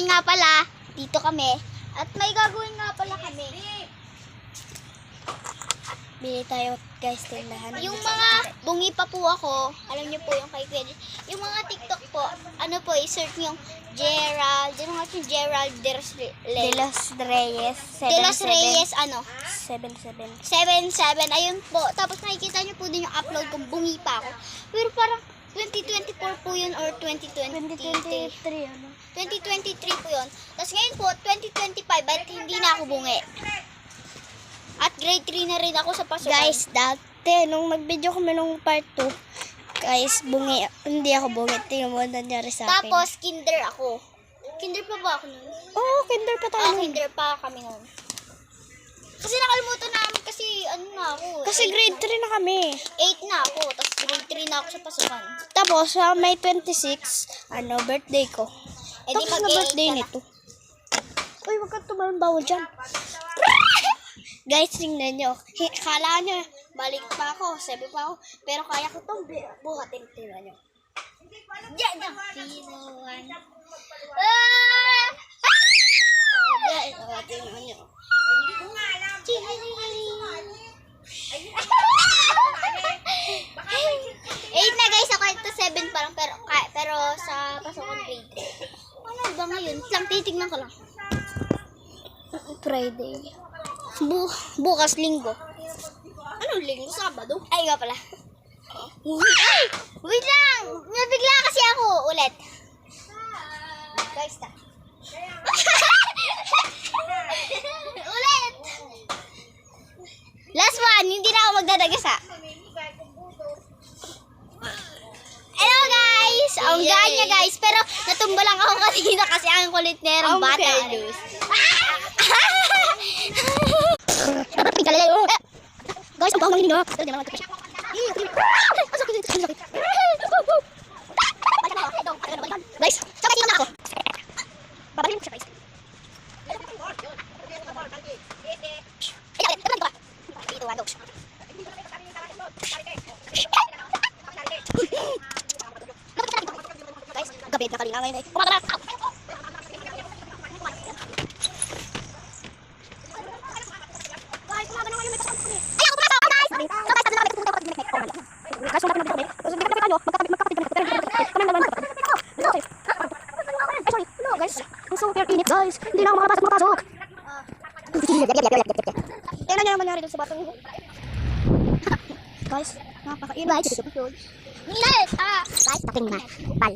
nga pala, dito kami. At may gagawin nga pala kami. Bili tayo guys, tindahan. Yung mga bungi pa po ako, alam niyo po yung kay Kuya. Yung mga TikTok po, ano po, i-search niyo yung Gerald, yung mga yung Gerald De Los Reyes. De Los Reyes, ano? 77. 77, ayun po. Tapos nakikita niyo po din yung upload kung bungi pa ako. Pero parang 2024 po yun or 2023. 2023 ano? 2023 po yun. Tapos ngayon po, 2025, at hindi na ako bungi. At grade 3 na rin ako sa pasukan. Guys, dati nung nag-video kami nung part 2, guys, hindi ako bungi. Tingnan mo nangyari sa akin. Tapos, kinder ako. Kinder pa ba ako nun? Oo, kinder pa tayo. Kinder pa kami nun. Kasi nakalimutan namin kasi ano na ako. Kasi grade 3 na kami. 8 na ako. Tapos grade 3 na ako sa pasukan. Tapos, May 26, birthday ko. Eh di Tapos na mag-8 birthday ka na. nito. Uy, wag kang tumalong bawal dyan. Guys, tingnan nyo. Kala nyo, balik pa ako, 7 pa ako. Pero kaya ko itong buhatin. Tingnan nyo. Diyan ang pinuwan. Guys, tingnan nyo. Eight na guys, ako ito 7 parang pero sa pasukan grade 3. Ano ba ngayon? Lang titignan ko lang. Friday. Bukas linggo. Anong linggo? Sabado? Ay nga pala. Ay! Wait lang! Nabigla kasi ako ulit. Guys, ta. Ulit! Last one, hindi na ako magdadagasa. Hello guys! Ang ganya guys, pero natumba lang ako kanina kasi ang kulit nerong bata. Guys, ang bawang nila. Guys, sakit na ako. Babalhin mo siya, guys. Guys, gabi na kanina ngayon eh. Guys, hindi na ako makapasok. Tingnan niyo naman nangyari dun sa batang yun. Guys, napaka-init. Guys, Guys, takin na. Pal.